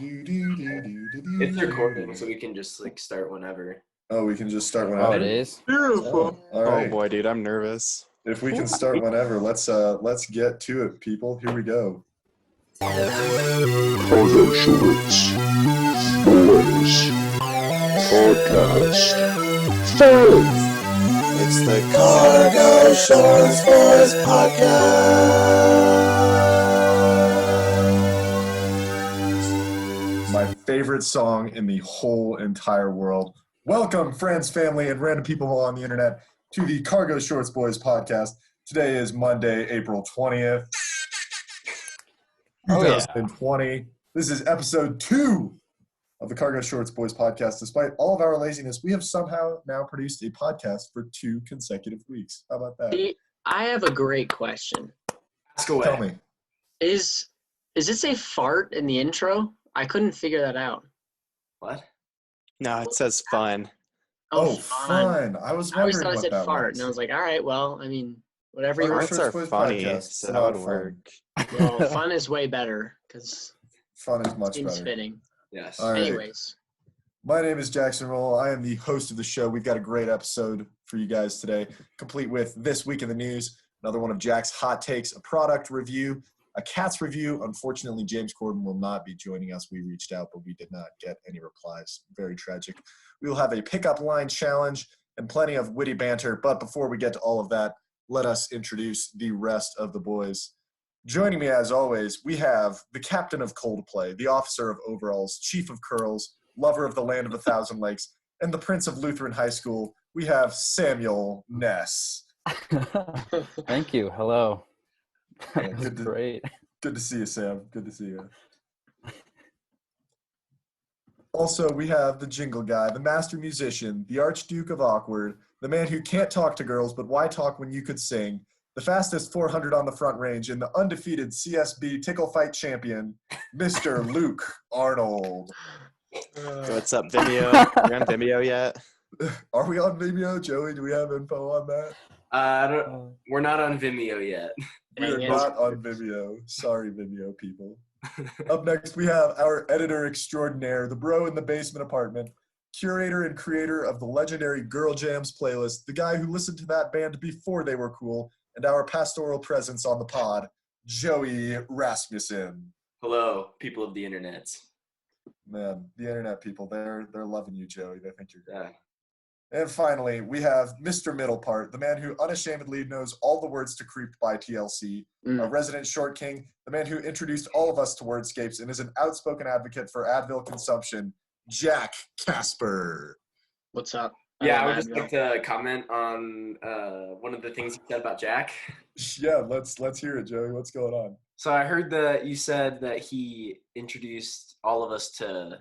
It's recording, so we can just start whenever. Oh, we can just start whenever. Oh, it is? Oh, all right. Oh boy, dude, I'm nervous. If we can start whenever, let's get to it, people. Here we go. Cargo Shorts Boys Podcast. It's the Cargo Shorts Boys Podcast. My favorite song in the whole entire world. Welcome, friends, family, and random people on the internet to the Cargo Shorts Boys Podcast. Today is Monday, April 20th, 2020. This is episode 2 of the Cargo Shorts Boys Podcast. Despite all of our laziness, we have somehow now produced a podcast for 2 consecutive weeks. How about that? I have a great question. Ask away. Tell me. Is it say fart in the intro? I couldn't figure that out. What? No, it says fun. Oh, fun. I was I always wondering thought it what said that fart, was. and I was like, all right, well, I mean, whatever you Cargo want. Farts Shorts are Boys funny, Podcast. so It's that would about work. Well, fun is way better because Fun is it much seems better. fitting. Yes. All right. Anyways, My name is Jackson Rowell. I am the host of the show. We've got a great episode for you guys today, complete with This Week in the News, another one of Jack's hot takes, a product review, a Cats review. Unfortunately, James Corden will not be joining us. We reached out, but we did not get any replies. Very tragic. We will have a pickup line challenge and plenty of witty banter. But before we get to all of that, let us introduce the rest of the boys. Joining me, as always, we have the captain of Coldplay, the officer of overalls, chief of curls, lover of the land of 1,000 lakes, and the prince of Lutheran High School. We have Samuel Ness. Thank you. Hello. Yeah, That was good to- great. Good to see you, Sam. Good to see you. Also, we have the jingle guy, the master musician, the Archduke of Awkward, the man who can't talk to girls, but why talk when you could sing, the fastest 400 on the front range, and the undefeated CSB tickle fight champion, Mr. Luke Arnold. What's up, Vimeo? You're on Vimeo yet? Are we on Vimeo, Joey? Do we have info on that? We're not on Vimeo yet. We are Dang it. not on Vimeo. Sorry, Vimeo people. Up next, we have our editor extraordinaire, the bro in the basement apartment, curator and creator of the legendary Girl Jams playlist, the guy who listened to that band before they were cool, and our pastoral presence on the pod, Joey Rasmussen. Hello, people of the internet. Man, the internet people, they're loving you, Joey. They think you're great. Yeah. And finally, we have Mr. Middle Part, the man who unashamedly knows all the words to Creeped by TLC, a resident short king, the man who introduced all of us to wordscapes and is an outspoken advocate for Advil consumption, Jack Casper. what's up? Yeah, I would love just Advil. like to comment on one of the things you said about Jack. Yeah, let's hear it, Joey. What's going on? So I heard that you said that he introduced all of us to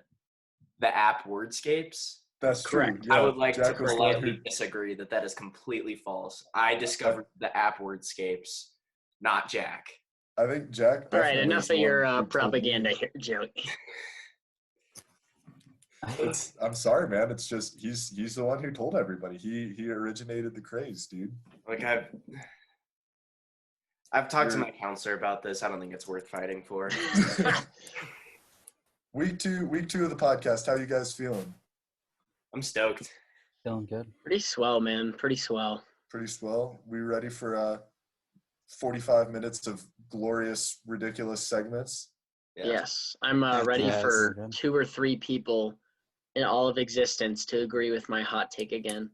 the app Wordscapes. That's true. Correct. Yeah, I would like Jack to was the one politely who- disagree that is completely false. I discovered the app Wordscapes, not Jack. I think Jack. All right, definitely enough is the of one your who told me. propaganda here, Joey. I'm sorry, man. It's just he's the one who told everybody. He originated the craze, dude. Like I've talked to You're- my counselor about this. I don't think it's worth fighting for. Week two of the podcast. How you guys feeling? I'm stoked. Feeling good. Pretty swell, man. Pretty swell. Pretty swell. We ready for 45 minutes of glorious, ridiculous segments? Yeah. Yes, I'm ready Yes. for Good. 2 or 3 people in all of existence to agree with my hot take again.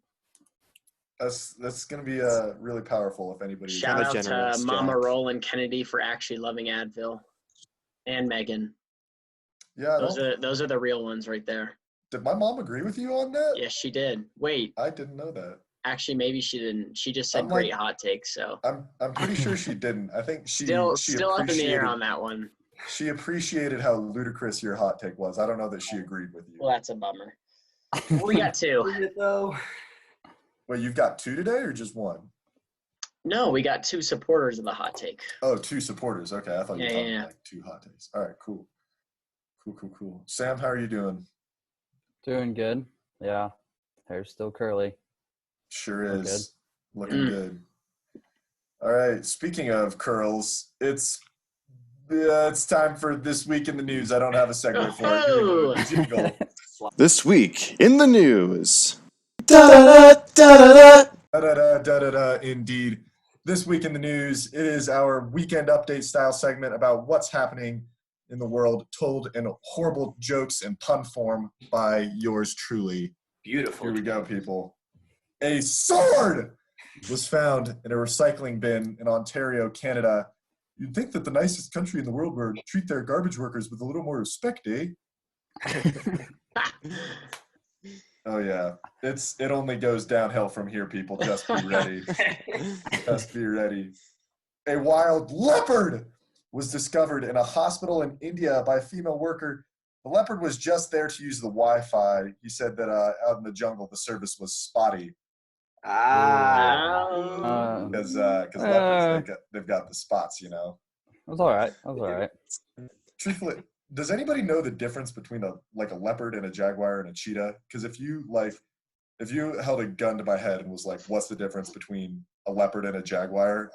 That's gonna be really powerful if anybody. Shout kinda out to generous, Mama Jack. Rowell and Kennedy for actually loving Advil, and Megan. Yeah. Those are the real ones right there. Did my mom agree with you on that? Yes, she did. Wait, I didn't know that. actually, maybe she didn't. She just said I'm like- great hot take. So I'm pretty sure she didn't. I think she still up in the appreciated, air on that one. She appreciated how ludicrous your hot take was. I don't know that she agreed with you. Well, that's a bummer. We got 2. Though. Wait, you've got 2 today or just 1? No, we got 2 supporters of the hot take. Oh, 2 supporters. Okay, I thought you were Yeah, talking yeah. like 2 hot takes. All right, cool. Cool. Sam, how are you doing? Doing good. Yeah. Hair's still curly. Sure Looking is. Looking good. All right, speaking of curls, it's Yeah, it's time for This Week in the News. I don't have a segue for it. Give me the jingle. This week in the news. Da-da-da-da-da-da. Da-da-da-da-da-da, indeed. This Week in the News, it is our weekend update style segment about what's happening in the world, told in horrible jokes and pun form by yours truly. Beautiful. Here we go, people. A sword was found in a recycling bin in Ontario, Canada. You'd think that the nicest country in the world would treat their garbage workers with a little more respect, eh? Oh yeah, it only goes downhill from here, people. Just be ready. Just be ready. A wild leopard was discovered in a hospital in India by a female worker. The leopard was just there to use the Wi-Fi. He said that out in the jungle, the service was spotty because leopards they've got the spots, you know. It was all right. That was all right. Truthfully, does anybody know the difference between a leopard and a jaguar and a cheetah? Because if you held a gun to my head and was like, "What's the difference between a leopard and a jaguar?"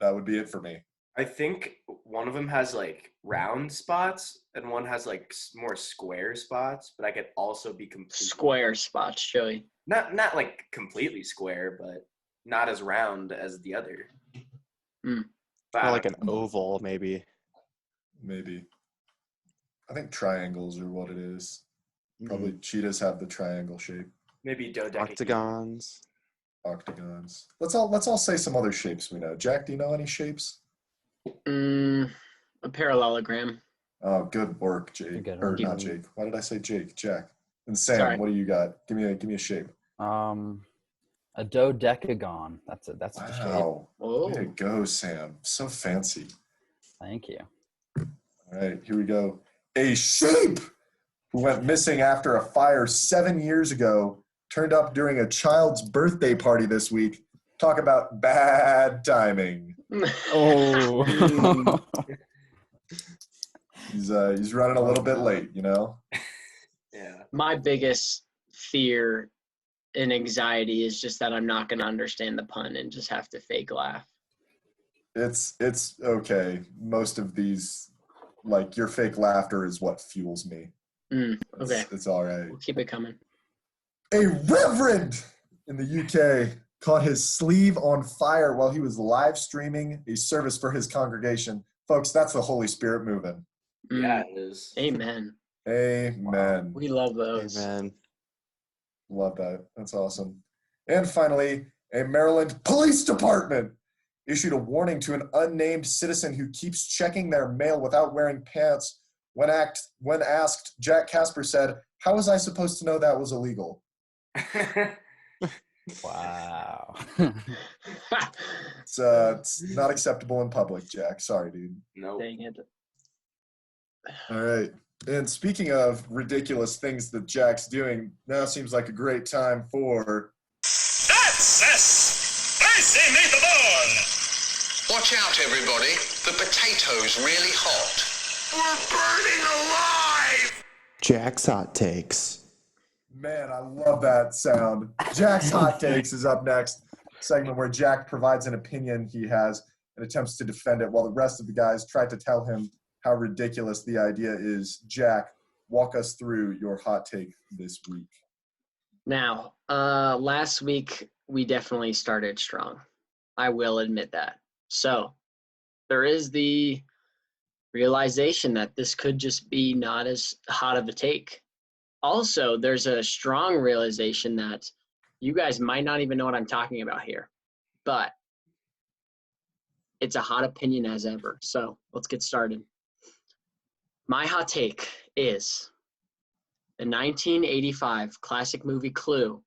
That would be it for me. I think one of them has like round spots and one has like more square spots, but I could also be completely Square spots, Joey. not like completely square, but not as round as the other. Mm. But Or like an oval, maybe. Maybe. I think triangles are what it is. Mm-hmm. Probably cheetahs have the triangle shape. maybe dodecahedron. Octagons. Octagons. Let's all say some other shapes we know. Jack, do you know any shapes? A parallelogram. Oh, good work, Jake. Good Or one. not Jake. Why did I say Jake? Jack. And Sam, Sorry. what do you got? Give me a shape. A dodecagon. That's the shape. Wow. Oh, Way to go, Sam. So fancy. Thank you. All right, here we go. A sheep who went missing after a fire 7 years ago turned up during a child's birthday party this week. Talk about bad timing. Oh. He's running a little bit late, you know? Yeah. my biggest fear and anxiety is just that I'm not going to understand the pun and just have to fake laugh. It's okay. Most of these, like, your fake laughter is what fuels me. Okay, It's all right. we'll keep it coming. A reverend in the UK caught his sleeve on fire while he was live streaming a service for his congregation. Folks, that's the Holy Spirit moving. Yeah, it is. Amen. Amen. We love those. Amen. Love that. That's awesome. And finally, a Maryland police department issued a warning to an unnamed citizen who keeps checking their mail without wearing pants. When asked, Jack Casper said, "How was I supposed to know that was illegal?" Wow. It's not acceptable in public, Jack. Sorry, dude. Nope. Dang it. All right. And speaking of ridiculous things that Jack's doing, now seems like a great time for... That's a spicy meatball! Watch out, everybody. The potato's really hot. We're burning alive! Jack's Hot Takes. Man, I love that sound. Jack's Hot Takes is up next. Segment where Jack provides an opinion he has and attempts to defend it while the rest of the guys try to tell him how ridiculous the idea is. Jack, walk us through your hot take this week. Now, last week we definitely started strong. I will admit that. So there is the realization that this could just be not as hot of a take. Also, there's a strong realization that you guys might not even know what I'm talking about here, but it's a hot opinion as ever. So let's get started. My hot take is the 1985 classic movie Clue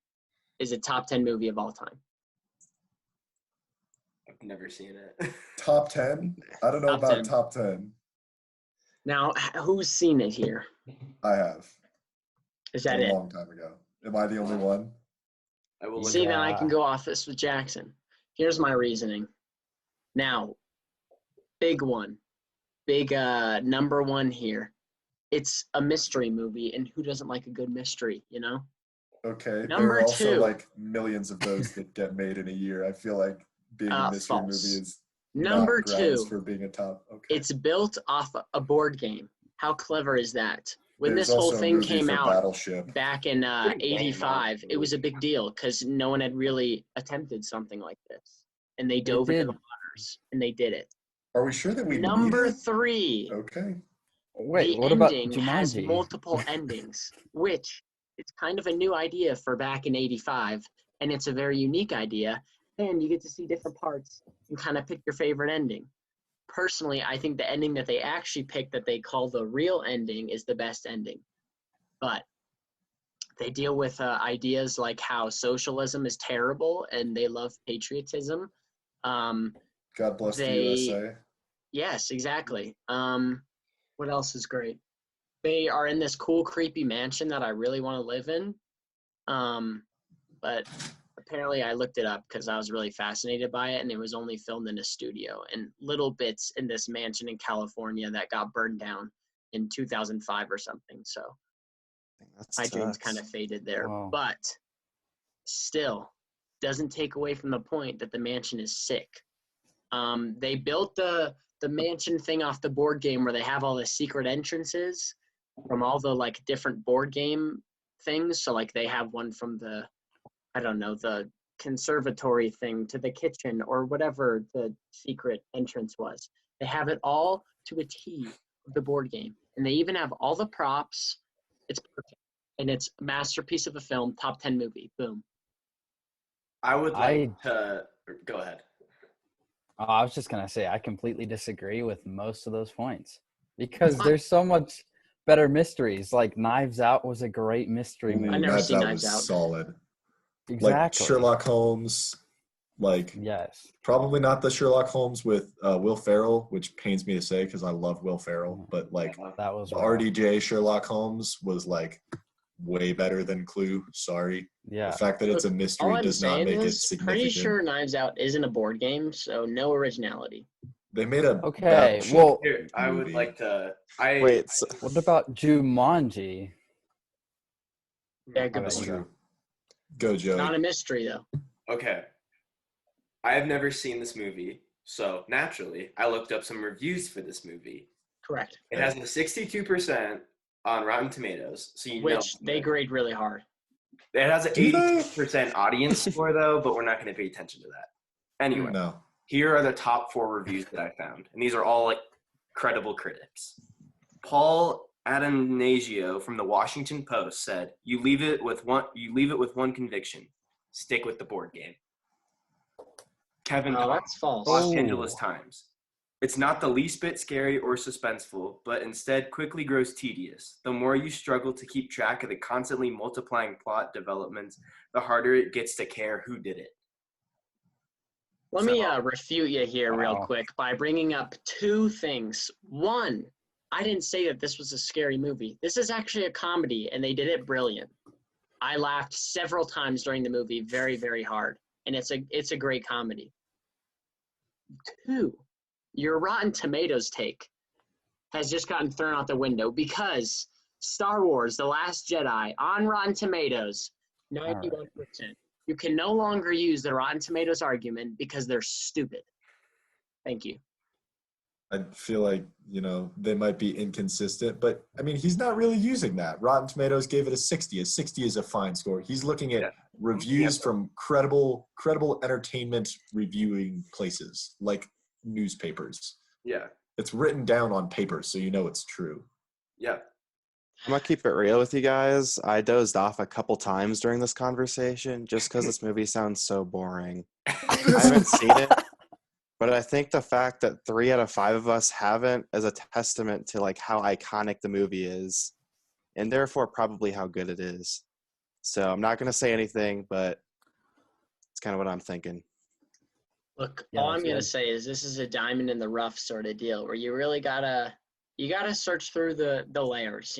is a top 10 movie of all time. I've never seen it. Top 10? I don't know Top about 10. top 10. Now, who's seen it here? I have. Is that a it? long time ago. Am I the only one? I will look See, at then I can go off this with Jackson. Here's my reasoning. Now, big one. Big number one here. It's a mystery movie, and who doesn't like a good mystery, you know? Okay. Number there are also two. like millions of those that get made in a year. I feel like being a mystery False. movie is Number not grounds 2, for being a top. Okay. it's built off a board game. How clever is that? When There's this whole also a thing movie came for out Battleship. back in Pretty lame, 85, it was a honestly. big deal because no one had really attempted something like this. And they dove into the waters, and they did it. Are we sure that we need Number it? 3, Okay. Wait, the what about ending has Jumanji? multiple endings, which is kind of a new idea for back in 85, and it's a very unique idea. And you get to see different parts and kind of pick your favorite ending. Personally, I think the ending that they actually picked that they call the real ending is the best ending. But they deal with ideas like how socialism is terrible and they love patriotism. God bless the They- USA. Yes, exactly. What else is great? They are in this cool, creepy mansion that I really want to live in. But apparently I looked it up because I was really fascinated by it, and it was only filmed in a studio and little bits in this mansion in California that got burned down in 2005 or something. So my dreams kind of faded there. Wow. But still, doesn't take away from the point that the mansion is sick. They built the mansion thing off the board game where they have all the secret entrances from all the like different board game things. So like they have one from the, I don't know, the conservatory thing to the kitchen or whatever the secret entrance was. They have it all to a T of the board game. And they even have all the props. It's perfect. And it's a masterpiece of a film, top 10 movie. Boom. I would like to go ahead. I was just going to say, I completely disagree with most of those points because there's so much better mysteries. Like Knives Out was a great mystery movie. I never seen Knives was Out. solid. Exactly. Like Sherlock Holmes, like Yes. probably not the Sherlock Holmes with Will Ferrell, which pains me to say because I love Will Ferrell, but like That was the rough. RDJ Sherlock Holmes was like way better than Clue. Sorry. Yeah. The fact that it's a All mystery I'm does not saying make it is, significant. pretty sure Knives Out isn't a board game, so no originality. They made a Okay, Battleship well- Here, I would movie. like to. Wait, so, What about Jumanji? Yeah, good That's point. true. Go, Joey. Not a mystery though. Okay. I have never seen this movie, so naturally, I looked up some reviews for this movie. Correct. It has a 62% on Rotten Tomatoes, so you know. Which they grade really hard. It has an Do they? 82% audience score, though, but we're not going to pay attention to that. Anyway, No. here are the top 4 reviews that I found, and these are all like credible critics. Paul Adanasio from the Washington Post said, "You leave it with one conviction: stick with the board game." Kevin Oh, Tom, that's false. Los Oh. Angeles Times. It's not the least bit scary or suspenseful, but instead quickly grows tedious. The more you struggle to keep track of the constantly multiplying plot developments, the harder it gets to care who did it. Let me refute you here real Wow. quick by bringing up 2 things. One, I didn't say that this was a scary movie. This is actually a comedy, and they did it brilliant. I laughed several times during the movie, very, very hard, and it's a great comedy. 2, your Rotten Tomatoes take has just gotten thrown out the window because Star Wars: The Last Jedi on Rotten Tomatoes, 91%. You can no longer use the Rotten Tomatoes argument because they're stupid. Thank you. I feel like, they might be inconsistent, but I mean, he's not really using that. Rotten Tomatoes gave it a 60. A 60 is a fine score. He's looking at reviews from credible entertainment reviewing places like newspapers. Yeah. It's written down on paper, so you know it's true. Yeah. I'm gonna keep it real with you guys. I dozed off a couple times during this conversation just because this movie sounds so boring. I haven't seen it, but I think the fact that 3 out of 5 of us haven't is a testament to like how iconic the movie is, and therefore probably how good it is. So I'm not gonna say anything, but it's kind of what I'm thinking. Look, Yeah, all I'm that's gonna good. say is this is a diamond in the rough sort of deal where you really gotta search through the layers.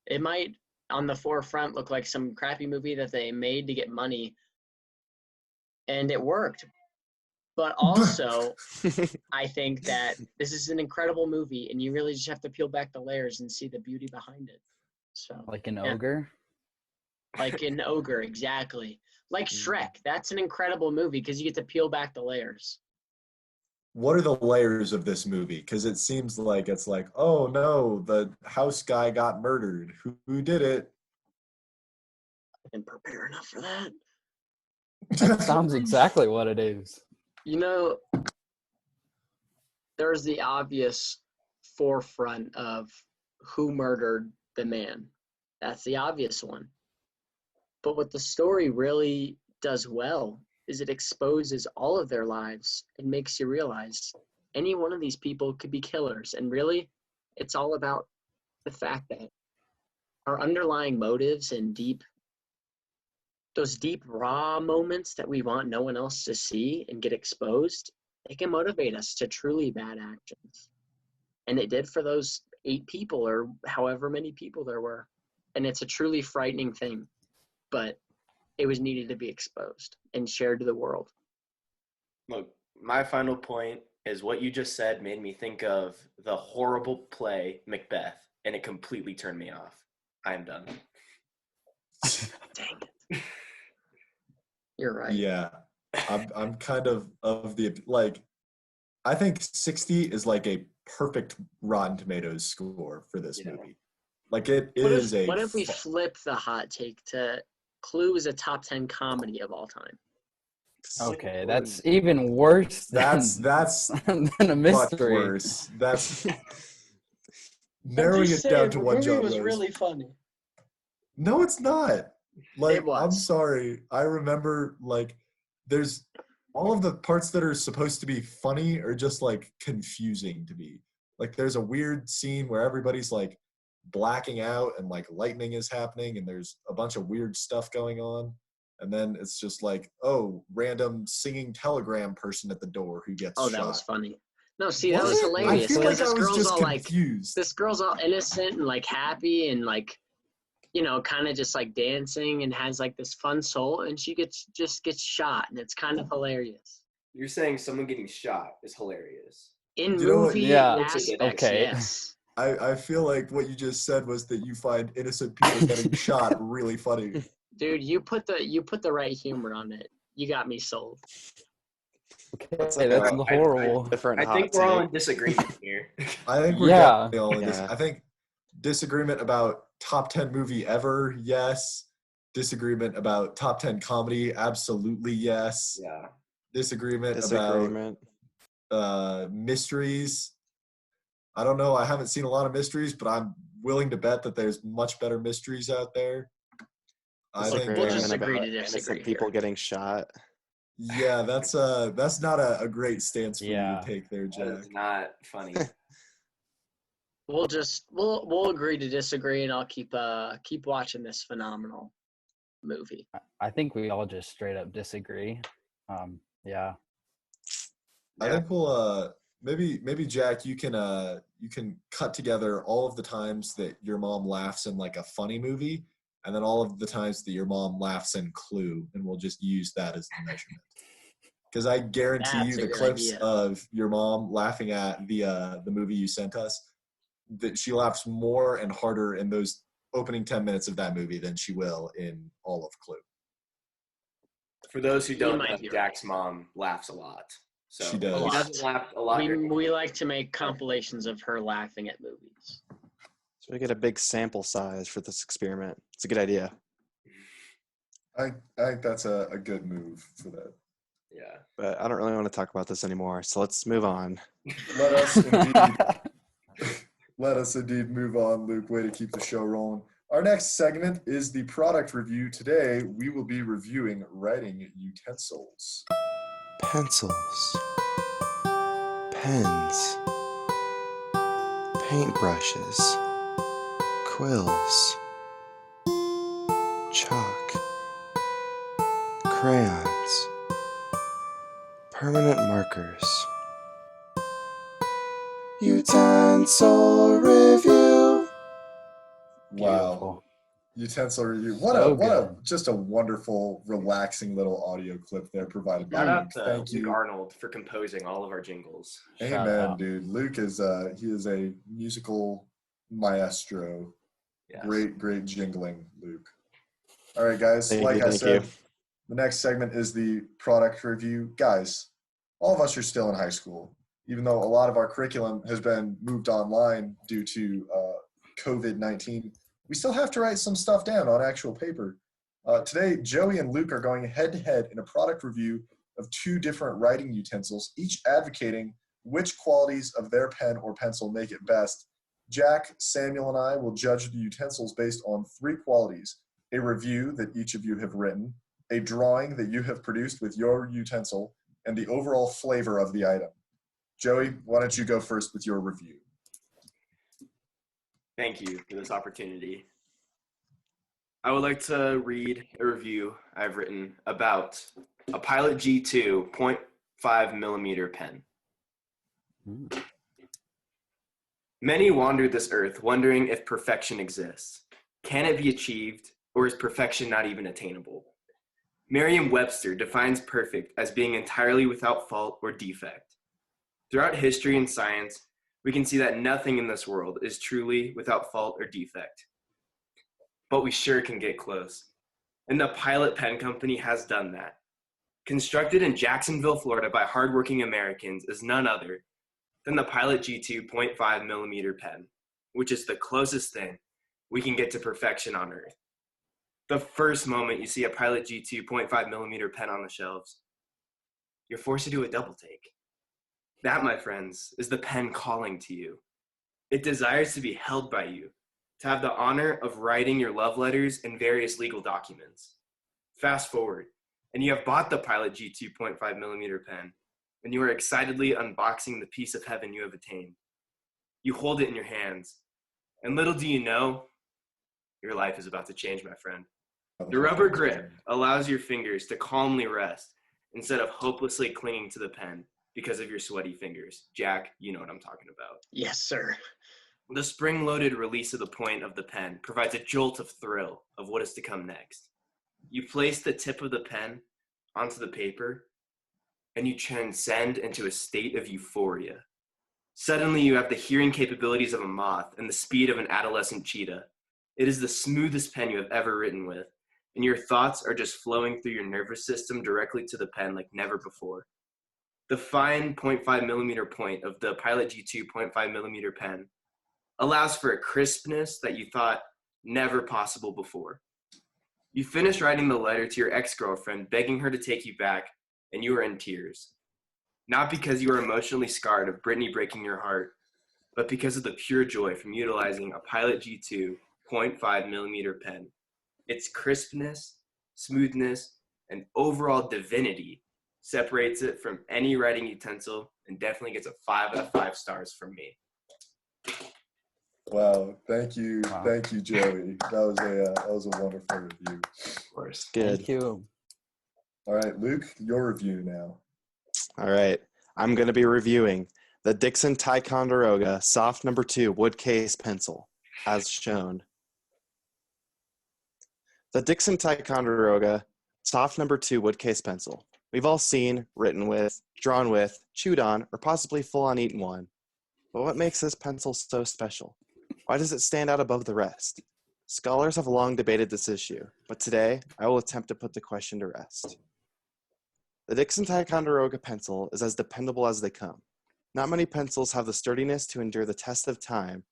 It might on the forefront look like some crappy movie that they made to get money, and it worked. But also, I think that this is an incredible movie, and you really just have to peel back the layers and see the beauty behind it. So, Like an yeah. ogre? Like an ogre, exactly. Like Shrek, that's an incredible movie because you get to peel back the layers. what are the layers of this movie? Because it seems like it's like, oh no, the house guy got murdered. Who did it? I didn't prepare enough for that. That sounds exactly what it is. You know, there's the obvious forefront of who murdered the man. That's the obvious one. But what the story really does well is it exposes all of their lives and makes you realize any one of these people could be killers. And really, it's all about the fact that our underlying motives and those deep, raw moments that we want no one else to see and get exposed, they can motivate us to truly bad actions. And it did for those 8 people or however many people there were. And it's a truly frightening thing, but it was needed to be exposed and shared to the world. Look, my final point is what you just said made me think of the horrible play Macbeth, and it completely turned me off. I am done. Dang it. You're right. Yeah, I'm kind of the, like, I think 60 is like a perfect Rotten Tomatoes score for this movie. Like it is a. What if we flip the hot take to Clue is a top 10 comedy of all time? Okay, that's even worse than, That's than a much mystery. worse. That's narrowing it down to one genre. was really funny. No, it's not. Like, It was. I'm sorry. I remember, like, there's all of the parts that are supposed to be funny are just, like, confusing to me. Like, there's a weird scene where everybody's, like, blacking out and, like, lightning is happening and there's a bunch of weird stuff going on. And then it's just like, oh, random singing telegram person at the door who gets shot. That was funny. No, see, that Was was it? hilarious. I feel like I this was girl's just all confused. this girl's all innocent and like happy and like, you know, kind of just like dancing and has like this fun soul, and she gets shot, and it's kind of hilarious. You're saying someone getting shot is hilarious. In You know what? movie Yeah, aspects, okay. yes. I feel like what you just said was that you find innocent people getting shot really funny. Dude, you put the right humor on it. You got me sold. Okay, That's like that's a horrible. different I hot think we're all in take. disagreement here. I think we're Yeah. definitely all in this. Yeah. I think disagreement about top 10 movie ever, yes. Disagreement about top 10 comedy, absolutely yes. Yeah. Disagreement Disagreement. about mysteries. I don't know. I haven't seen a lot of mysteries, but I'm willing to bet that there's much better mysteries out there. I think We'll just Disagreement agree about to disagree innocent people here. getting shot. yeah, that's not a great stance for you Yeah. to take there, That Jack. is not funny. We'll agree to disagree, and I'll keep watching this phenomenal movie. I think we all just straight up disagree. Yeah. I think we'll maybe Jack, you can cut together all of the times that your mom laughs in like a funny movie, and then all of the times that your mom laughs in Clue, and we'll just use that as the measurement. Because I guarantee That's you a the good clips idea. of your mom laughing at the movie you sent us, that she laughs more and harder in those opening 10 minutes of that movie than she will in all of Clue. For those who You don't might know, be right. Jack's mom laughs a lot. So She does. He doesn't laugh a lot. We like to make compilations of her laughing at movies. So we get a big sample size for this experiment. It's a good idea. I think that's a good move for that. Yeah. But I don't really want to talk about this anymore. So let's move on. Let us indeed move on, Luke. Way to keep the show rolling. Our next segment is the product review. Today, we will be reviewing writing utensils. Pencils, pens, paintbrushes, quills, chalk, crayons, permanent markers. Utensil review. Wow. Beautiful. Utensil review. Just a wonderful, relaxing little audio clip there provided by Shout Luke. out to Thank Luke you. Arnold for composing all of our jingles. Shout Amen, out. dude. Luke is he is a musical maestro. Yes. Great jingling, Luke. All right, guys. Thank like you, I thank said, you. the next segment is the product review. Guys, all of us are still in high school. even though a lot of our curriculum has been moved online due to COVID-19, we still have to write some stuff down on actual paper. Today, Joey and Luke are going head-to-head in a product review of 2 different writing utensils, each advocating which qualities of their pen or pencil make it best. Jack, Samuel, and I will judge the utensils based on 3 qualities: a review that each of you have written, a drawing that you have produced with your utensil, and the overall flavor of the item. Joey, why don't you go first with your review? Thank you for this opportunity. I would like to read a review I've written about a Pilot G2 0.5 millimeter pen. Many wandered this earth wondering if perfection exists. Can it be achieved, or is perfection not even attainable? Merriam-Webster defines perfect as being entirely without fault or defect. Throughout history and science, we can see that nothing in this world is truly without fault or defect. But we sure can get close. And the Pilot Pen Company has done that. Constructed in Jacksonville, Florida by hardworking Americans is none other than the Pilot G2 0.5 millimeter pen, which is the closest thing we can get to perfection on Earth. The first moment you see a Pilot G2 0.5 millimeter pen on the shelves, you're forced to do a double take. That, my friends, is the pen calling to you. It desires to be held by you, to have the honor of writing your love letters and various legal documents. Fast forward, and you have bought the Pilot G2 0.5 millimeter pen, and you are excitedly unboxing the piece of heaven you have attained. You hold it in your hands, and little do you know, your life is about to change, my friend. The rubber grip allows your fingers to calmly rest instead of hopelessly clinging to the pen because of your sweaty fingers. Jack, you know what I'm talking about. Yes, sir. The spring-loaded release of the point of the pen provides a jolt of thrill of what is to come next. You place the tip of the pen onto the paper, and you transcend into a state of euphoria. Suddenly, you have the hearing capabilities of a moth and the speed of an adolescent cheetah. It is the smoothest pen you have ever written with, and your thoughts are just flowing through your nervous system directly to the pen like never before. The fine 0.5 millimeter point of the Pilot G2 0.5 millimeter pen allows for a crispness that you thought never possible before. You finish writing the letter to your ex-girlfriend, begging her to take you back, and you are in tears. Not because you are emotionally scarred of Brittany breaking your heart, but because of the pure joy from utilizing a Pilot G2 0.5 millimeter pen. Its crispness, smoothness, and overall divinity separates it from any writing utensil and definitely gets a 5 out of 5 stars from me. Wow, thank you, Wow. Thank you, Joey. That was a wonderful review. Of course. Good. Thank you. All right, Luke, your review now. All right. I'm going to be reviewing the Dixon Ticonderoga Soft No. 2 wood case pencil, as shown. The Dixon Ticonderoga Soft No. 2 wood case pencil. We've all seen, written with, drawn with, chewed on, or possibly full-on eaten one. But what makes this pencil so special? Why does it stand out above the rest? Scholars have long debated this issue, but today I will attempt to put the question to rest. The Dixon Ticonderoga pencil is as dependable as they come. Not many pencils have the sturdiness to endure the test of time,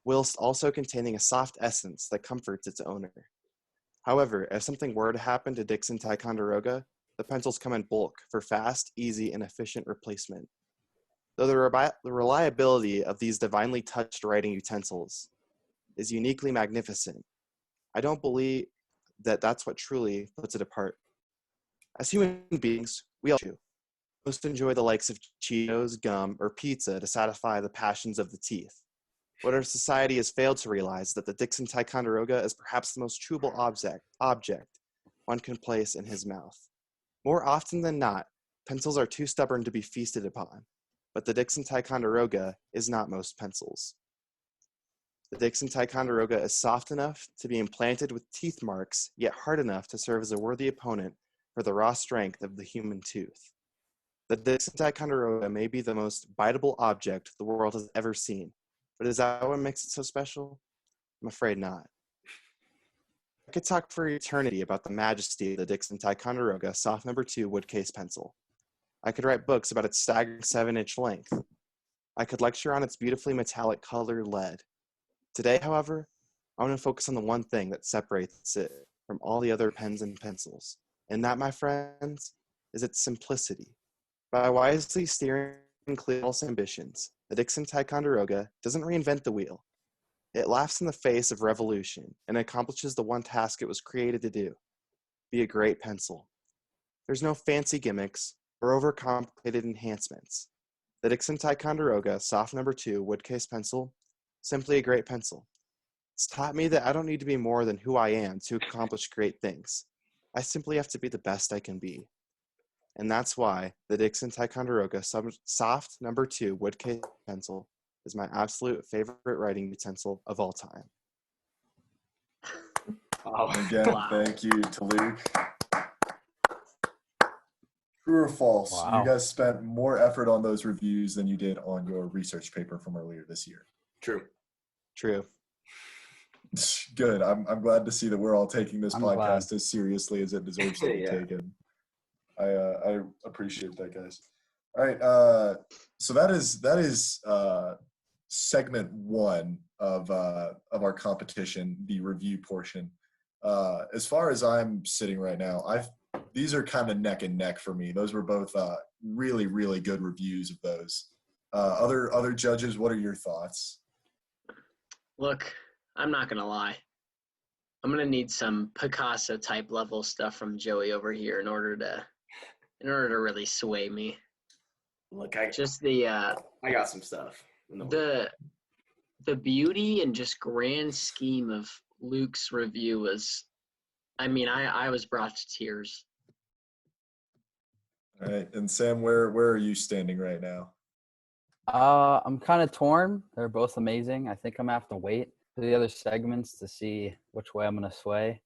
whilst also containing a soft essence that comforts its owner. However, if something were to happen to Dixon Ticonderoga, the pencils come in bulk for fast, easy, and efficient replacement. Though the reliability of these divinely touched writing utensils is uniquely magnificent, I don't believe that that's what truly puts it apart. As human beings, we all most enjoy the likes of Cheetos, gum, or pizza to satisfy the passions of the teeth. But our society has failed to realize that the Dixon Ticonderoga is perhaps the most chewable object one can place in his mouth. More often than not, pencils are too stubborn to be feasted upon, but the Dixon Ticonderoga is not most pencils. The Dixon Ticonderoga is soft enough to be implanted with teeth marks, yet hard enough to serve as a worthy opponent for the raw strength of the human tooth. The Dixon Ticonderoga may be the most biteable object the world has ever seen, but is that what makes it so special? I'm afraid not. I could talk for eternity about the majesty of the Dixon Ticonderoga Soft No. 2 wood case pencil. I could write books about its staggering 7-inch length, I could lecture on its beautifully metallic color lead. Today, however, I want to focus on the one thing that separates it from all the other pens and pencils. And that, my friends, is its simplicity. By wisely steering clear false ambitions, the Dixon Ticonderoga doesn't reinvent the wheel. It laughs in the face of revolution and accomplishes the one task it was created to do: be a great pencil. There's no fancy gimmicks or overcomplicated enhancements. The Dixon Ticonderoga Soft No. 2 Woodcase pencil, simply a great pencil. It's taught me that I don't need to be more than who I am to accomplish great things. I simply have to be the best I can be. And that's why the Dixon Ticonderoga Soft No. 2 Woodcase pencil is my absolute favorite writing utensil of all time. Again, thank you to Luke. True or false? Wow. You guys spent more effort on those reviews than you did on your research paper from earlier this year. True. Good. I'm glad to see that we're all taking this I'm podcast glad. as seriously as it deserves to be Yeah. taken. I appreciate that, guys. All right. So that is segment 1 of our competition, the review portion. As far as I'm sitting right now, these are kind of neck and neck for me. Those were both really, really good reviews of those. Other judges, what are your thoughts? Look, I'm not gonna lie. I'm gonna need some Picasso type level stuff from Joey over here in order to really sway me. Look, I Just the got some stuff. In the the beauty and just grand scheme of Luke's review was, I mean, I was brought to tears. All right. And Sam, where are you standing right now? I'm kind of torn. They're both amazing. I think I'm gonna have to wait for the other segments to see which way I'm gonna sway.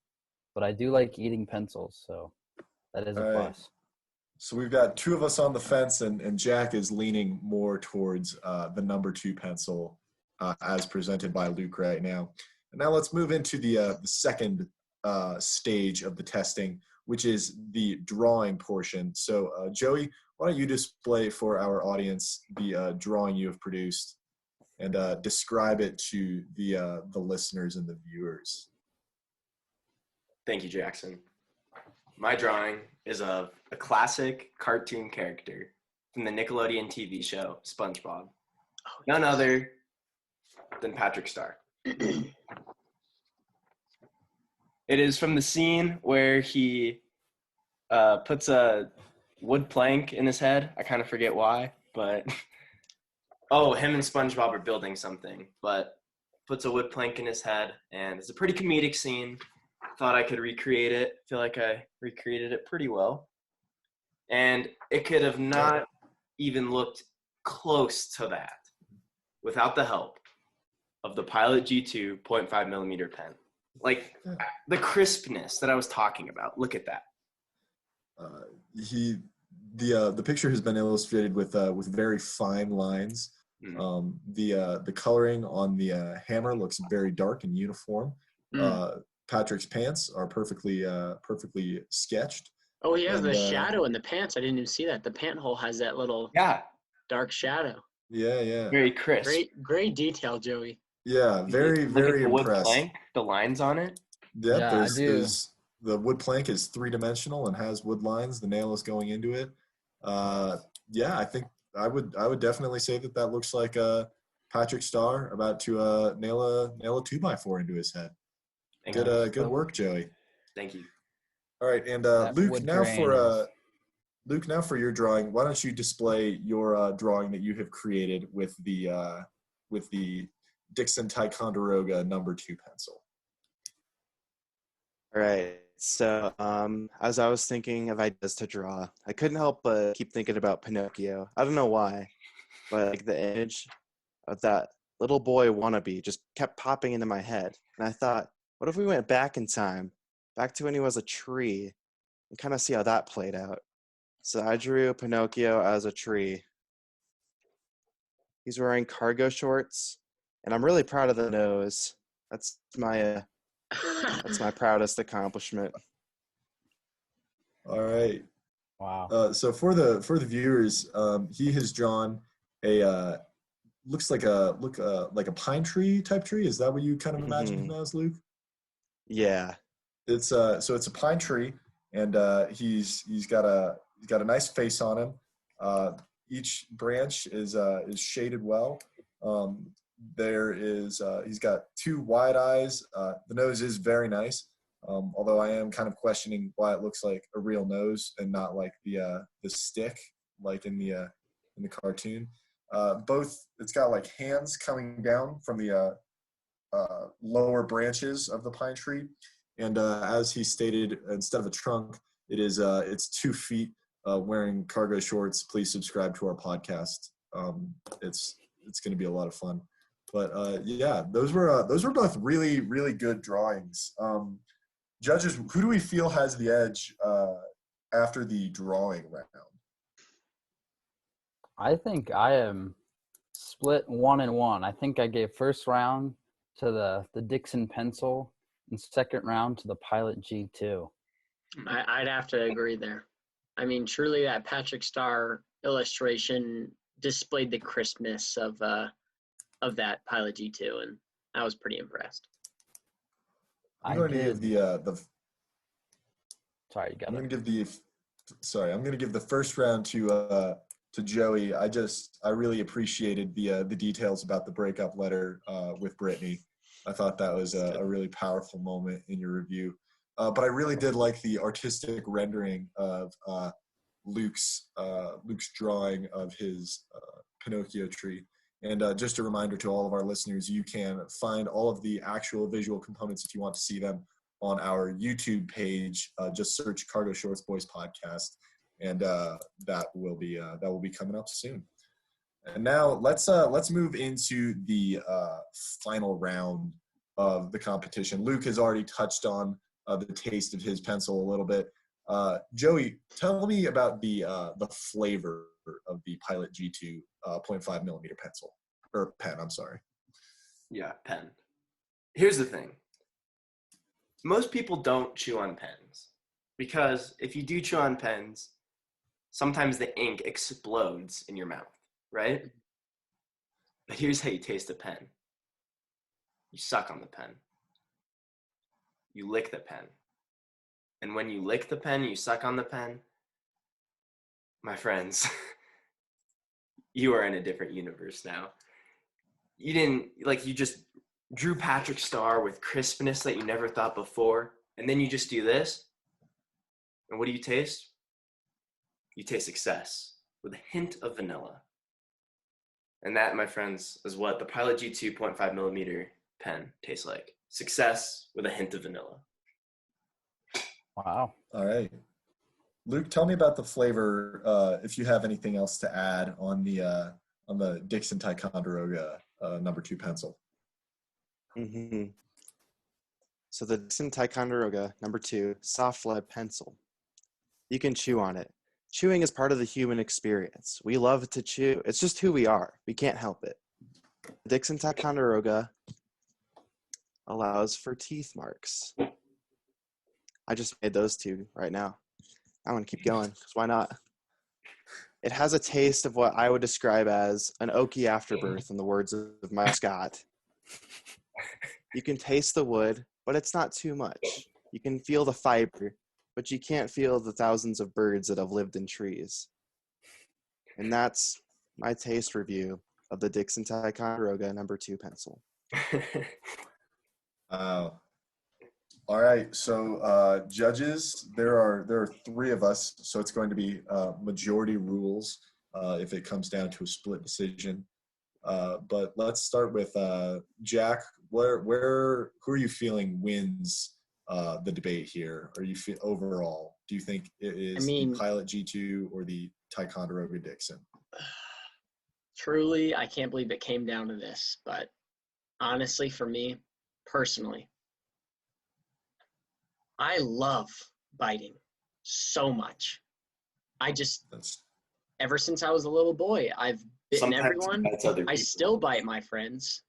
But I do like eating pencils, so that is a All right. plus. So we've got 2 of us on the fence, and Jack is leaning more towards the number 2 pencil as presented by Luke right now. And now let's move into the second stage of the testing, which is the drawing portion. So Joey, why don't you display for our audience the drawing you have produced and describe it to the listeners and the viewers. Thank you, Jackson. My drawing is of a classic cartoon character from the Nickelodeon TV show SpongeBob. None other than Patrick Star. It is from the scene where he puts a wood plank in his head. I kind of forget why, but him and SpongeBob are building something, but puts a wood plank in his head, and it's a pretty comedic scene. Thought I could recreate it. Feel like I recreated it pretty well. And it could have not even looked close to that without the help of the Pilot G2 0.5 millimeter pen. Like the crispness that I was talking about. Look at that. The picture has been illustrated with very fine lines. The coloring on the hammer looks very dark and uniform. Patrick's pants are perfectly sketched. Oh yeah, the shadow in the pants. I didn't even see that. The pant hole has that little dark shadow. Yeah. Very crisp. Great detail, Joey. Yeah, very Look at the impressed. wood plank, the lines on it. Yep, Yeah, there's the wood plank is 3-dimensional and has wood lines. The nail is going into it. Yeah, I think I would definitely say that looks like Patrick Star about to nail a 2x4 into his head. Good work, Joey. Thank you. All right, and Luke, now for your drawing, why don't you display your drawing that you have created with the Dixon Ticonderoga number 2 pencil. All right. So as I was thinking of ideas to draw, I couldn't help but keep thinking about Pinocchio. I don't know why, but like the image of that little boy wannabe just kept popping into my head. And I thought, what if we went back in time, back to when he was a tree, and kind of see how that played out. So I drew Pinocchio as a tree. He's wearing cargo shorts, and I'm really proud of the nose. That's my proudest accomplishment. All right. Wow. So for the viewers, he has drawn a looks like a pine tree type tree. Is that what you kind of imagine him as, Luke? Yeah. It's so it's a pine tree, and he's got a nice face on him. Each branch is shaded well. He's got 2 wide eyes. The nose is very nice, although I am kind of questioning why it looks like a real nose and not like the stick like in the cartoon. It's got like hands coming down from the lower branches of the pine tree, and as he stated, instead of a trunk, it's 2 feet. Wearing cargo shorts. Please subscribe to our podcast. It's going to be a lot of fun. But yeah, those were both really, really good drawings. Judges, who do we feel has the edge after the drawing round? I think I am split 1-1. I think I gave first round to the Dixon pencil and second round to the Pilot G2. I'd have to agree there. I mean, truly, that Patrick Star illustration displayed the crispness of that Pilot G2, and I was pretty impressed. I'm going to give the. Sorry, you got I'm it. going to give the first round to Joey. I really appreciated the details about the breakup letter with Brittany. I thought that was a really powerful moment in your review. But I really did like the artistic rendering of Luke's drawing of his Pinocchio tree. And just a reminder to all of our listeners, you can find all of the actual visual components if you want to see them on our YouTube page. Just search Cargo Shorts Boys Podcast, and that will be coming up soon. And now let's move into the final round of the competition. Luke has already touched on the taste of his pencil a little bit. Joey, tell me about the flavor of the Pilot G2 0.5 millimeter pencil or pen. I'm sorry. Yeah, pen. Here's the thing. Most people don't chew on pens because if you do chew on pens, sometimes the ink explodes in your mouth, right? But here's how you taste a pen. You suck on the pen. You lick the pen. And when you lick the pen, you suck on the pen, my friends, you are in a different universe now. You just drew Patrick Star with crispness that you never thought before, and then you just do this, and what do you taste? You taste success with a hint of vanilla. And that, my friends, is what the Pilot G2 0.5 millimeter pen tastes like. Success with a hint of vanilla. Wow. All right. Luke, tell me about the flavor, if you have anything else to add on the Dixon Ticonderoga number 2 pencil. Mm-hmm. So the Dixon Ticonderoga number 2 soft lead pencil. You can chew on it. Chewing is part of the human experience. We love to chew. It's just who we are. We can't help it. Dixon Ticonderoga allows for teeth marks. I just made those 2 right now. I want to keep going because why not? It has a taste of what I would describe as an oaky afterbirth, in the words of my Scott. You can taste the wood, but it's not too much. You can feel the fiber, but you can't feel the thousands of birds that have lived in trees. And that's my taste review of the Dixon Ticonderoga number 2 pencil. Wow. All right, so judges, there are 3 of us, so it's going to be majority rules if it comes down to a split decision. But let's start with Jack. Who are you feeling wins the debate here? Are you overall? Do you think it is the Pilot G2 or the Ticonderoga Dixon? Truly, I can't believe it came down to this, but honestly, for me, personally, I love biting so much. Ever since I was a little boy, I've bitten everyone. I still bite my friends.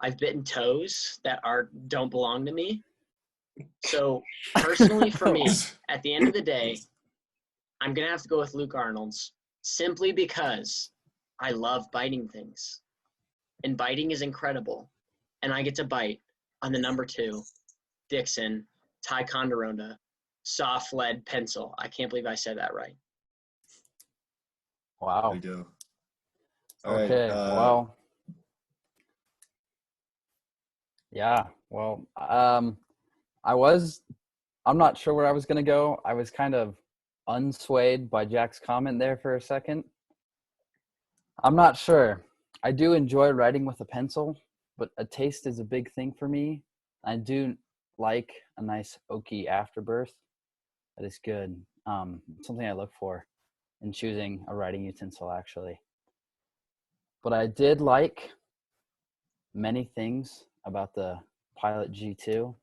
I've bitten toes that don't belong to me. So personally for me, at the end of the day, I'm going to have to go with Luke Arnold's simply because I love biting things. and biting is incredible, and I get to bite on the number 2, Dixon Ticonderoga soft lead pencil. I can't believe I said that right. There Wow. you go. All right, Okay. Well. Yeah. Well. I'm not sure where I was gonna go. I was kind of unswayed by Jack's comment there for a second. I'm not sure. I do enjoy writing with a pencil, but a taste is a big thing for me. I do like a nice oaky afterbirth. That is good. Something I look for in choosing a writing utensil, actually. But I did like many things about the Pilot G2.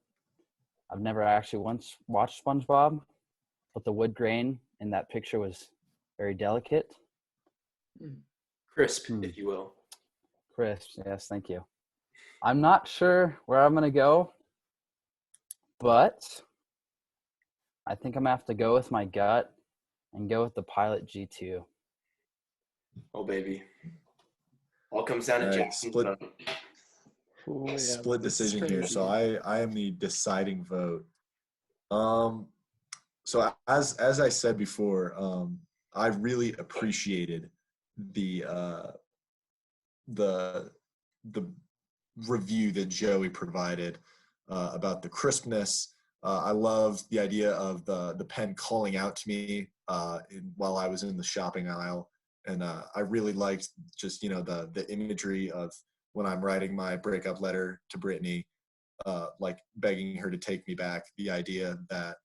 I've never actually once watched SpongeBob, but the wood grain in that picture was very delicate. Crisp, if you will. Crisp, yes, thank you. I'm not sure where I'm going to go, but I think I'm going to have to go with my gut and go with the Pilot G2. Oh, baby. All comes down to All right, Jackson's vote. split decision here. So I am the deciding vote. So as I said before, I really appreciated the review that Joey provided about the crispness. I loved the idea of the pen calling out to me while I was in the shopping aisle, and I really liked just the imagery of when I'm writing my breakup letter to Brittany, like begging her to take me back. The idea that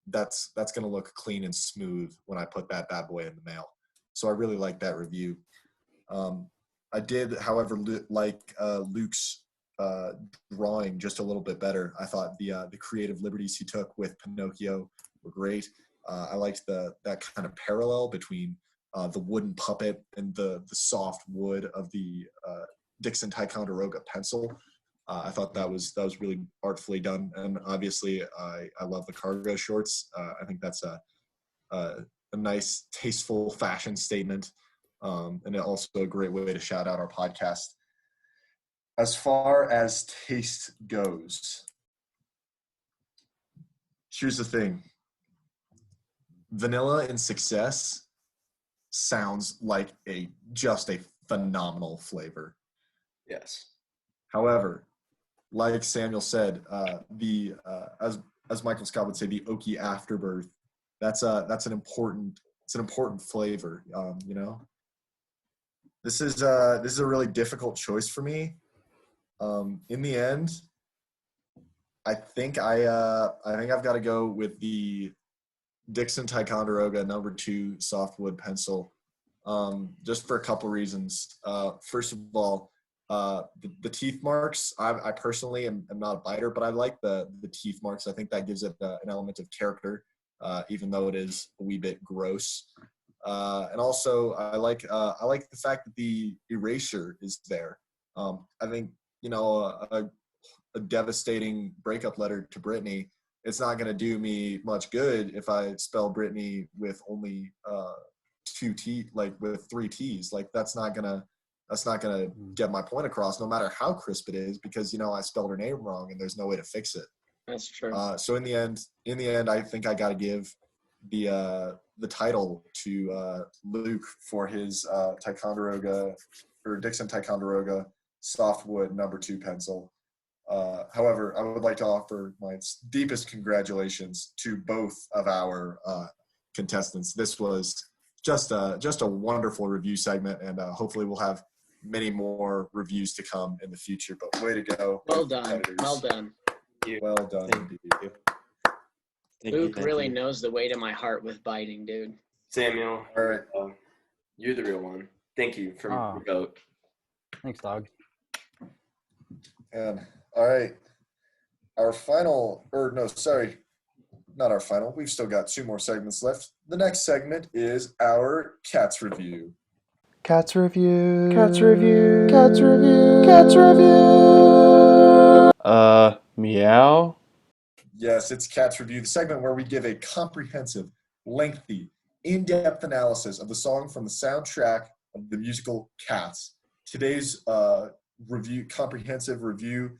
that's going to look clean and smooth when I put that bad boy in the mail. So I really liked that review. I did, however, like Luke's drawing just a little bit better. I thought the creative liberties he took with Pinocchio were great. I liked that kind of parallel between the wooden puppet and the soft wood of the Dixon Ticonderoga pencil. I thought that was really artfully done, and obviously I love the cargo shorts. I think that's a nice, tasteful fashion statement, and also a great way to shout out our podcast. As far as taste goes, here's the thing. Vanilla in Success sounds like just a phenomenal flavor. Yes. However, like Samuel said, as Michael Scott would say, the oaky afterbirth, that's an important flavor. This is a really difficult choice for me. In the end, I think I've got to go with the Dixon Ticonderoga number 2 softwood pencil, just for a couple reasons. First of all, the teeth marks. I personally am not a biter, but I like the teeth marks. I think that gives it an element of character, even though it is a wee bit gross. And also, I like the fact that the erasure is there. I think a devastating breakup letter to Brittany, it's not going to do me much good if I spell Brittany with only 2 T, like with 3 T's. Like that's not gonna get my point across, no matter how crisp it is, because I spelled her name wrong and there's no way to fix it. That's true. So in the end, I think I got to give the title to Luke for his Ticonderoga or Dixon Ticonderoga softwood number 2 pencil. However, I would like to offer my deepest congratulations to both of our contestants. This was just a wonderful review segment, and hopefully we'll have many more reviews to come in the future. But way to go. Well done. Well done. Well done. Luke really knows the way to my heart with biting, dude. Samuel, All right. You're the real one. Thank you for your vote. Thanks, dog. And all right, our final, not our final. We've still got 2 more segments left. The next segment is our Cats Review. Cats review. Cats review. Cats review. Cats review. Meow. Yes, it's Cats Review, the segment where we give a comprehensive, lengthy, in-depth analysis of the song from the soundtrack of the musical Cats. today's comprehensive review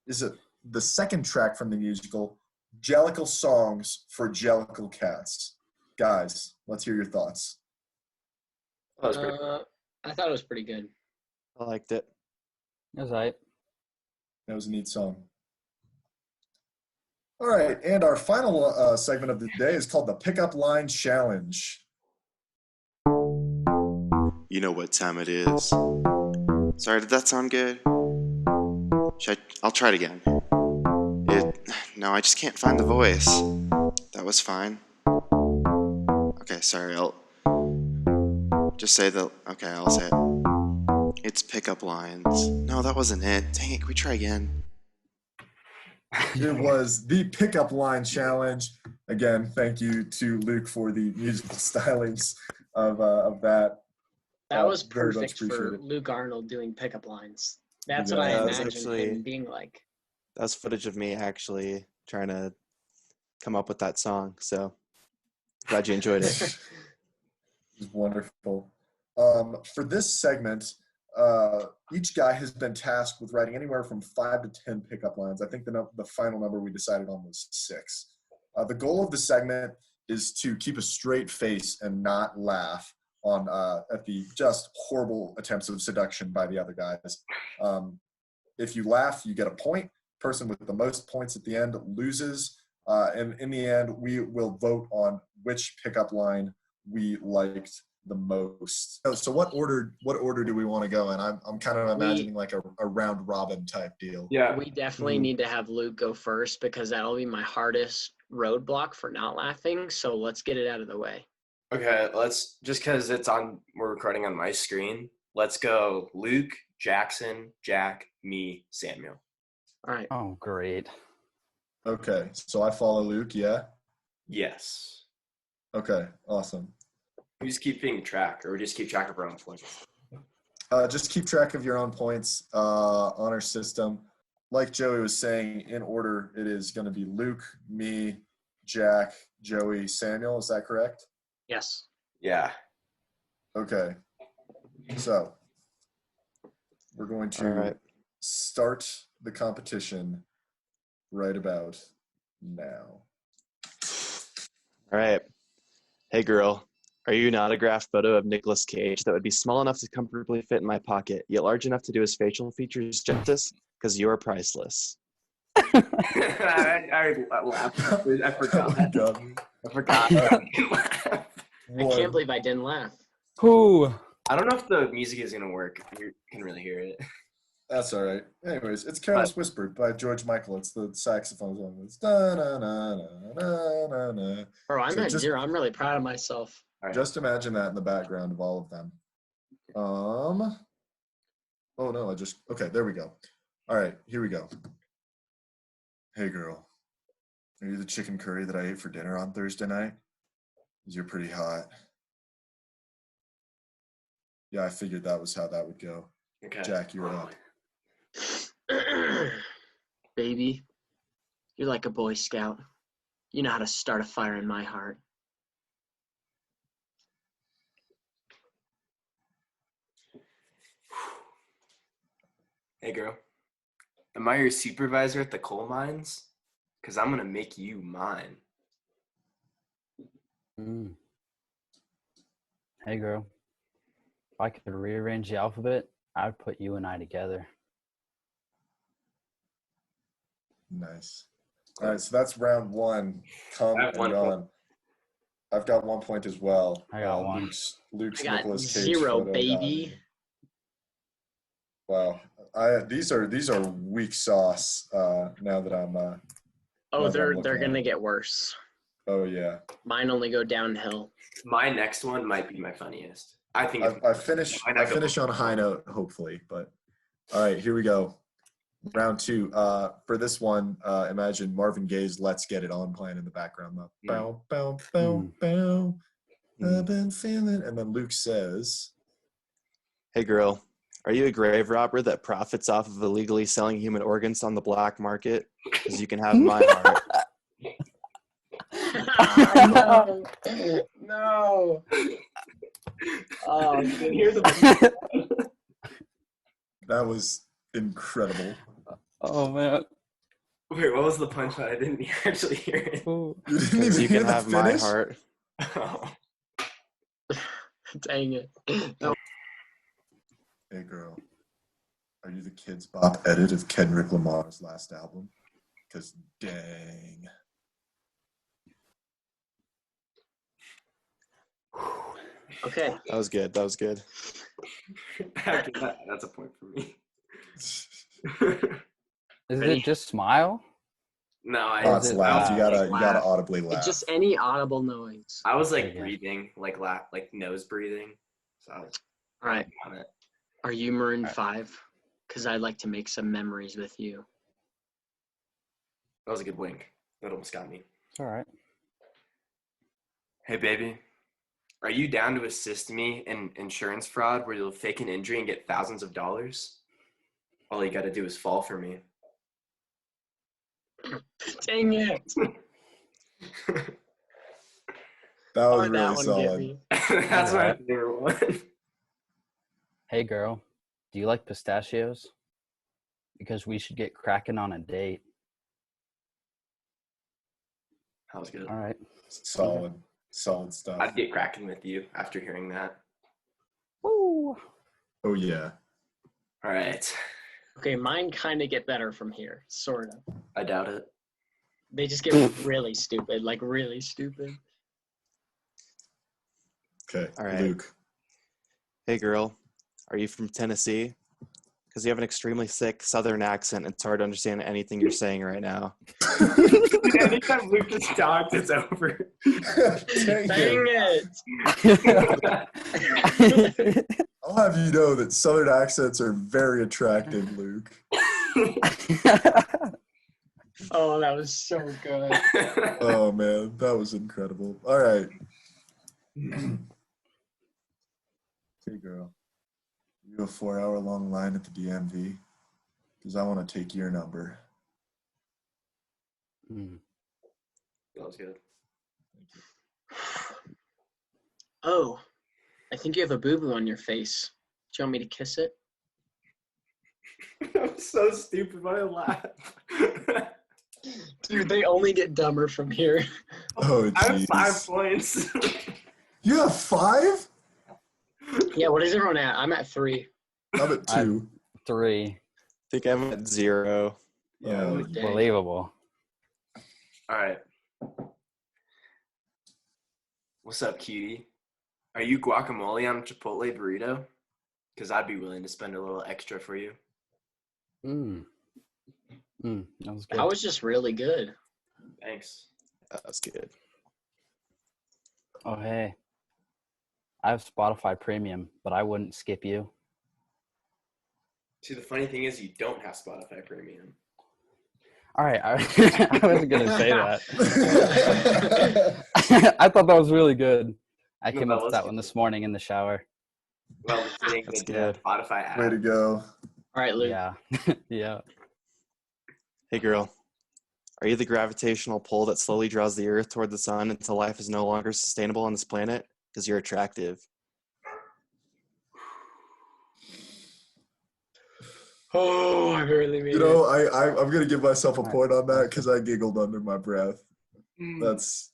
is the second track from the musical, Jellicle Songs for Jellicle Cats. Guys, let's hear your thoughts. That was pretty I thought it was pretty good. I liked it. It was right. That was a neat song. All right, and our final segment of the day is called the Pickup Line Challenge. You know what time it is. Sorry, did that sound good? I'll try it again. No, I just can't find the voice. That was fine. Okay, sorry, I'll just say I'll say it. It's pickup lines. No, that wasn't it. Dang it, can we try again? It was the Pickup Line Challenge. Again, thank you to Luke for the musical stylings of that. That was very much perfect for appreciate it. Luke Arnold doing pickup lines. That's Yeah, what I that was imagined actually- him being like. That was footage of me actually trying to come up with that song. So glad you enjoyed it. It was wonderful. For this segment, each guy has been tasked with writing anywhere from 5 to 10 pickup lines. I think the final number we decided on was 6. The goal of the segment is to keep a straight face and not laugh at the just horrible attempts of seduction by the other guys. If you laugh, you get a point. Person with the most points at the end loses. And in the end, we will vote on which pickup line we liked the most. So what order do we want to go in? I'm kind of imagining like a round robin type deal. Yeah. We definitely need to have Luke go first because that'll be my hardest roadblock for not laughing. So let's get it out of the way. Okay, let's just because we're recording on my screen. Let's go Luke, Jackson, Jack, me, Samuel. All right. Oh, great. Okay, so I follow Luke, yeah? Yes. Okay, awesome. We just keep keeping track, or we just keep track of our own points. Just keep track of your own points on our system. Like Joey was saying, in order, it is going to be Luke, me, Jack, Joey, Samuel. Is that correct? Yes. Yeah. Okay. So we're going to All right. start the competition right about now. All right. Hey, girl. Are you an autographed photo of Nicolas Cage that would be small enough to comfortably fit in my pocket, yet large enough to do his facial features justice? Because you're priceless. I laughed. I forgot. Oh my God. I forgot. I can't believe I didn't laugh. Who? I don't know if the music is going to work. You can really hear it. That's all right. Anyways, it's Careless Whisper by George Michael. It's the saxophone song. It's da-na-na-na-na-na-na. Bro, I'm So at just- 0. I'm really proud of myself. All right. Just imagine that in the background of all of them. Oh no, okay, there we go. All right, here we go. Hey girl, are you the chicken curry that I ate for dinner on Thursday night? 'Cause you're pretty hot. Yeah, I figured that was how that would go. Okay. Jack, you're up. Baby, you're like a Boy Scout. You know how to start a fire in my heart. Hey, girl. Am I your supervisor at the coal mines? Because I'm going to make you mine. Mm. Hey, girl. If I could rearrange the alphabet, I'd put you and I together. Nice. All right, so that's round one. Come I have and 1 point. gone. I've got 1 point as well. I got one. Luke's I got Nicolas Cage 0, photo got baby. me. Wow, these are weak sauce. Now that I'm. Oh, As I'm they're looking at gonna it. get worse. Oh yeah. Mine only go downhill. My next one might be my funniest. I think it's I finish on a high note, hopefully. But all right, here we go. Round two. For this one, imagine Marvin Gaye's "Let's Get It On" playing in the background. Bow, bow, bow, bow. I've been feeling, and then Luke says, Hey, girl. Are you a grave robber that profits off of illegally selling human organs on the black market? Because you can have my heart. No. No. Oh, Here's the That was incredible. Oh man. Wait, what was the punchline? I didn't actually hear it. Ooh. You didn't even You hear can the have my finish? heart. Oh. Dang it. No. Hey, girl. Are you the Kids Bop edit of Kendrick Lamar's last album? Because dang. Okay. That was good. That was good. That's a point for me. Is Ready? it just smile? No, Oh, I it's it loud. You loud? gotta audibly laugh. It's just any audible noise. was like Okay. breathing, like nose breathing. So I was All right. on it. Are you Maroon All right. 5? Because I'd like to make some memories with you. That was a good wink. That almost got me. It's all right. Hey, baby. Are you down to assist me in insurance fraud where you'll fake an injury and get thousands of dollars? All you got to do is fall for me. Dang it. That was Why'd that really one get solid. me? That's my Alright. favorite one. Hey girl, do you like pistachios? Because we should get cracking on a date. That was good. All right. Solid stuff. I'd get cracking with you after hearing that. Woo. Oh yeah. All right. Okay, mine kind of get better from here, sort of. I doubt it. They just get really stupid, like really stupid. Okay. All right. Luke. Hey, girl. Are you from Tennessee? Because you have an extremely thick Southern accent. It's hard to understand anything you're saying right now. Anytime Luke just talks, it's over. Dang it. I'll have you know that Southern accents are very attractive, Luke. Oh, that was so good. Oh man, that was incredible. All right. Hey girl, you have a 4-hour-long line at the DMV because I want to take your number. Hmm. That was good. Oh, I think you have a boo-boo on your face. Do you want me to kiss it? That was so stupid, but I laughed. Dude, they only get dumber from here. Oh I have 5 jeez. points. You have 5? Yeah, what is everyone at? I'm at 3. I'm at 2. 3. I think I'm at 0. Yeah. Oh, dang. Believable. All right. What's up, cutie? Are you guacamole on a Chipotle burrito? Because I'd be willing to spend a little extra for you. That was good. That was just really good. Thanks. That's good. Oh, hey. I have Spotify Premium, but I wouldn't skip you. See, the funny thing is you don't have Spotify Premium. All right. I wasn't going to say that. I thought that was really good. I No, came that up with was that good. one this morning in the shower. Well, the That's good. good. Spotify app. Way to go. All right, Luke. Yeah. Yeah. Hey, girl. Are you the gravitational pull that slowly draws the Earth toward the sun until life is no longer sustainable on this planet? Because you're attractive. Oh, I really made You know, I'm gonna give myself a All right. point on that because I giggled under my breath. Mm. That's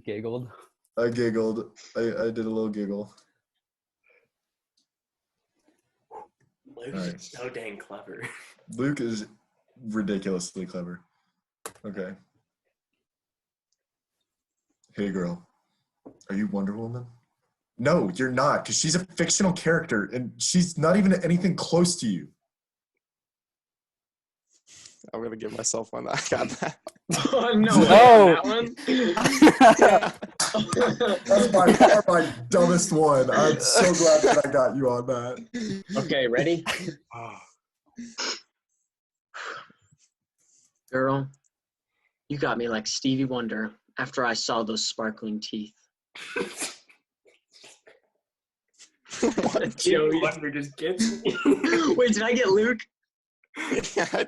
Giggled. I giggled. I did a little giggle. Luke's All right. so dang clever. Luke is ridiculously clever. Okay. Hey girl, are you Wonder Woman? No, you're not, because she's a fictional character and she's not even anything close to you. I'm going to give myself one. I got that. Oh, no. No. That one? That's by far my dumbest one. I'm so glad that I got you on that. Okay, ready? Girl, you got me like Stevie Wonder after I saw those sparkling teeth. What? Joey Wonder just gets me. Wait, did I get Luke? Yeah.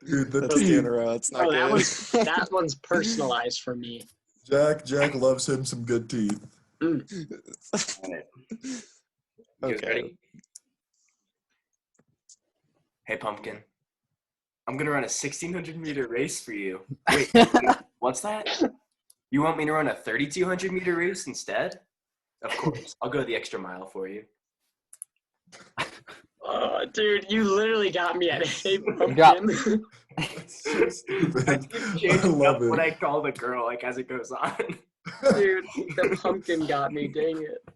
Dude, the That's 2 in teeth. a row. It's not Oh, good. that one's personalized for me. Jack loves him some good teeth. You guys Okay. ready? Hey, Pumpkin. I'm going to run a 1,600-meter race for you. Wait, what's that? You want me to run a 3,200-meter race instead? Of course. I'll go the extra mile for you. Oh, dude, you literally got me at Hey Pumpkin. That's so stupid. I keep I changing love up it. what I call the girl, like, as it goes on. Dude, the pumpkin got me. Dang it.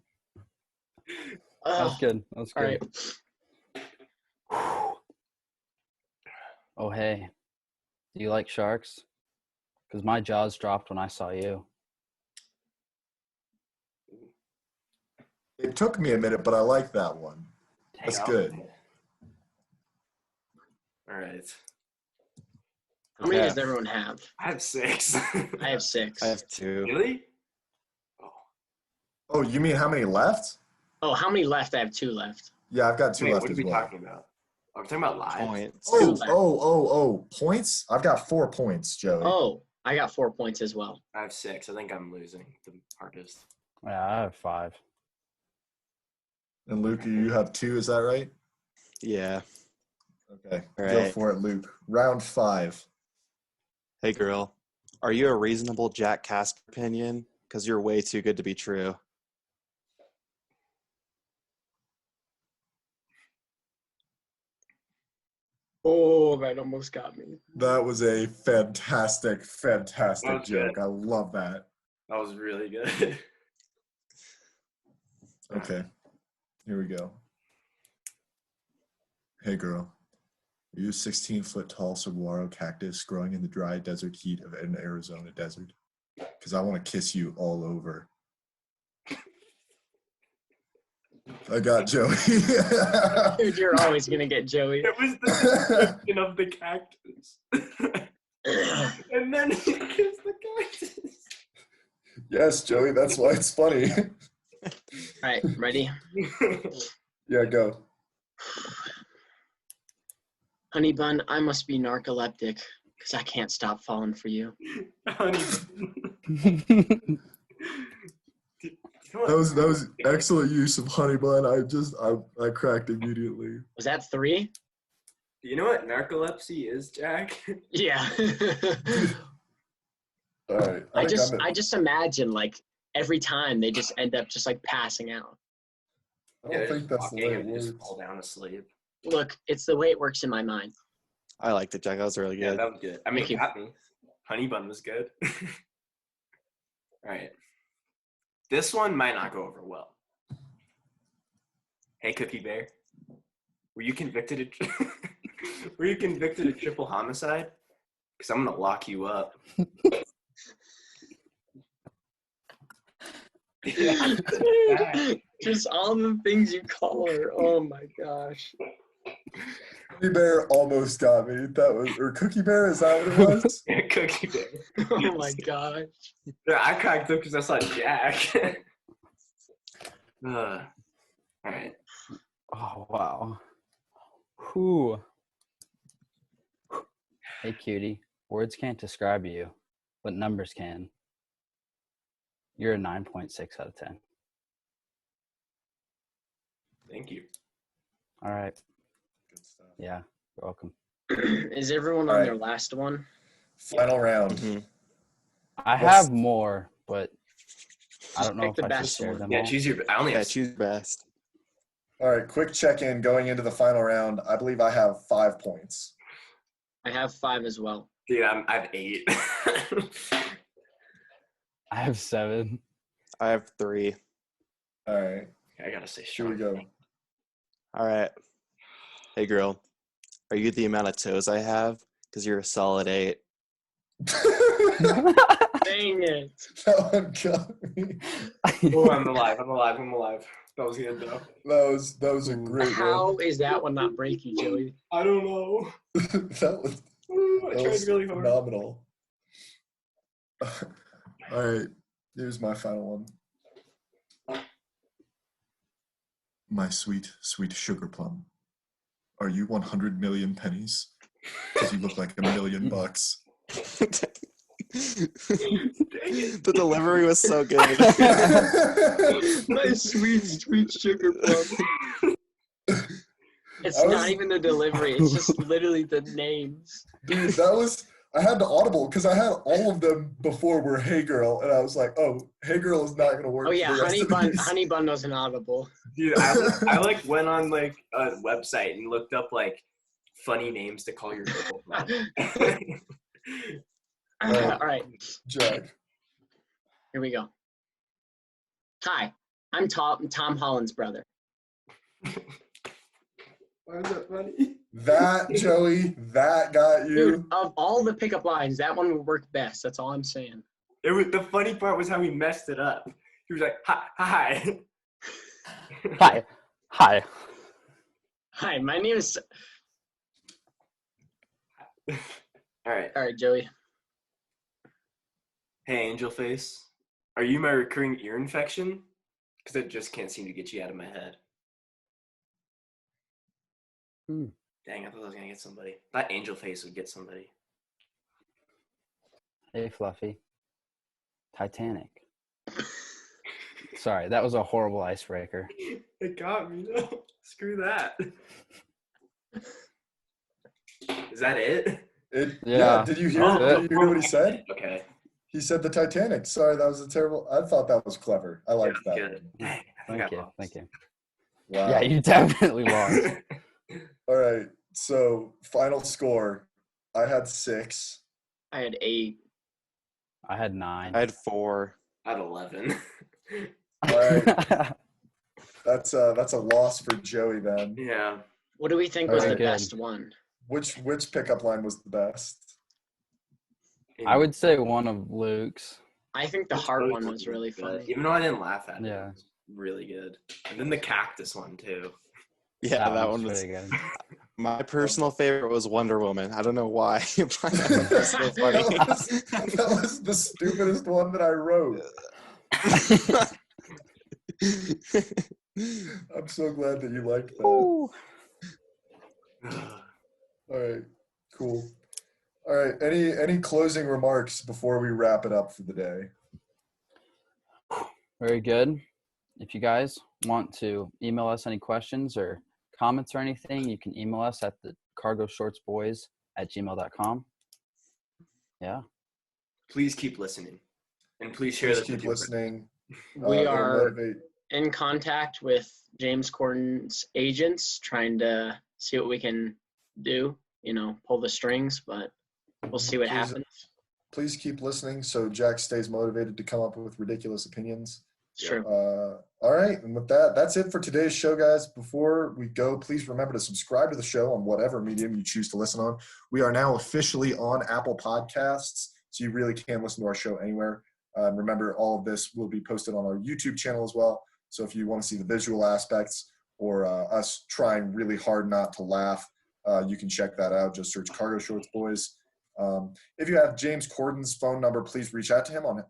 That's good. That's All good. right. Oh, hey. Do you like sharks? Because my jaws dropped when I saw you. It took me a minute, but I like that one. That's good. All right. How many Okay. does everyone have? I have 6. I have 6. I have 2. Really? Oh, you mean how many left? Oh, how many left? I have 2 left. Yeah, I've got 2 Wait, left what are as we well. talking about? Are we talking about live? Points. Oh, points? I've got 4 points, Joey. Oh, I got 4 points as well. I have 6. I think I'm losing the hardest. Yeah, I have 5. And Luke, you have 2, is that right? Yeah. Okay, All go right. for it, Luke. Round 5. Hey, girl. Are you a reasonable Jack Casper opinion? Because you're way too good to be true. Oh, that almost got me. That was a fantastic That was joke. good. I love that. That was really good. Okay, here we go. Hey, girl. Are you a 16-foot tall saguaro cactus growing in the dry desert heat of an Arizona desert? Because I want to kiss you all over. I got Joey. Dude, you're always going to get Joey. It was the description of the cactus. And then he kissed the cactus. Yes, Joey, that's why it's funny. All right, ready? Yeah, go. Honey bun, I must be narcoleptic because I can't stop falling for you. Honey. That was excellent use of honey bun. I cracked immediately. Was that 3? Do you know what narcolepsy is, Jack? Yeah. All right. I just imagine like every time they just end up just like passing out. I don't think that's the way it Just works. fall down asleep. Look, it's the way it works in my mind. I liked it, Jack. That was really Yeah, good. that was good. I mean, Thank you. it got me. Honey bun was good. All right. This one might not go over well. Hey, Cookie Bear. Were you convicted of triple homicide? Because I'm gonna lock you up. Yeah. Just all the things you call her. Oh my gosh. Cookie Bear almost got me. Or Cookie Bear, is that what it was? Yeah, Cookie Bear. Oh my gosh. Yeah, I cracked up because I saw Jack. All right. Oh, wow. Whew. Hey, cutie. Words can't describe you, but numbers can. You're a 9.6 out of 10. Thank you. All right. Good stuff. Yeah, you're welcome. Is everyone on All right. their last one? Final round. Mhm. I have more, but I don't know Pick if the I should best share one. them Yeah, all. choose your. I only Yeah, have. choose best. All right, quick check-in going into the final round. I believe I have 5 points. I have 5 as well. Dude, I have 8. I have 7. I have 3. All right, I gotta say, here we Sean. go. All right. Hey, girl. Are you the amount of toes I have? Because you're a solid 8. Dang it. That one got me. Oh, I'm alive. That was good though. That was a great How one. is that one not breaky, Joey? I don't know. that was I tried was really hard. phenomenal. All right, here's my final one. My sweet, sweet sugar plum. Are you 100 million pennies? Because you look like $1 million. The delivery was so good. My sweet, sweet sugar plum. It's not even the delivery. It's just literally the names. Dude, I had to audible because I had all of them before were Hey Girl, and I was like, oh, Hey Girl is not going to work. Oh yeah, for the rest of these. Honey Bun was an audible. Dude, I like went on like a website and looked up like funny names to call your girlfriend. All right, Jack. here we go. Hi, I'm Tom Holland's brother. Why is that funny? That, Joey, that got you. Dude, of all the pickup lines, that one would work best. That's all I'm saying. The funny part was how he messed it up. He was like, hi. Hi. Hi, my name is. All right. All right, Joey. Hey, Angel Face. Are you my recurring ear infection? Because I just can't seem to get you out of my head. Dang, I thought I was going to get somebody. That Angel Face would get somebody. Hey, Fluffy. Titanic. Sorry, that was a horrible icebreaker. It got me, though. Screw that. Is that it? Yeah. Did you hear what he said? Okay. He said the Titanic. Sorry, that was a terrible. I thought that was clever. I liked that. Good. Dang, Thank you. Wow. Yeah, you definitely lost. All right. So final score. I had 6. I had 8. I had 9. I had 4. I had 11. All right. That's a loss for Joey then. Yeah. What do we think was the Very good. best one? Which pickup line was the best? I would say one of Luke's. I think the heart one was really funny. Even though I didn't laugh at it. Yeah. It was really good. And then the cactus one, too. Yeah, that one was pretty good. my personal favorite was Wonder Woman. I don't know why. But that was so funny. that was the stupidest one that I wrote. I'm so glad that you liked that. Ooh. All right, cool. All right, any closing remarks before we wrap it up for the day? Very good. If you guys want to email us any questions or comments or anything, you can email us at the cargoshortsboys@gmail.com. Yeah. Please keep listening. And please share Please this keep with your listening. We It'll are motivate. in contact with James Corden's agents, trying to see what we can do, pull the strings, but we'll see what happens. Please keep listening so Jack stays motivated to come up with ridiculous opinions. Sure. All right, and with that, that's it for today's show, guys. Before we go, please remember to subscribe to the show on whatever medium you choose to listen on. We are now officially on Apple Podcasts, so you really can listen to our show anywhere. Remember, all of this will be posted on our YouTube channel as well. So if you want to see the visual aspects or us trying really hard not to laugh, you can check that out. Just search Cargo Shorts Boys. If you have James Corden's phone number, please reach out to him on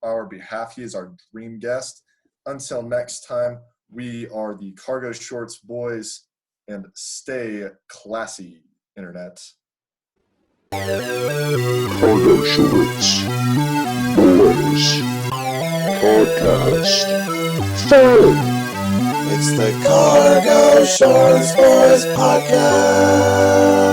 our behalf. He is our dream guest. Until next time, we are the Cargo Shorts Boys, and stay classy, Internet. Cargo Shorts Boys Podcast. Fun! It's the Cargo Shorts Boys Podcast.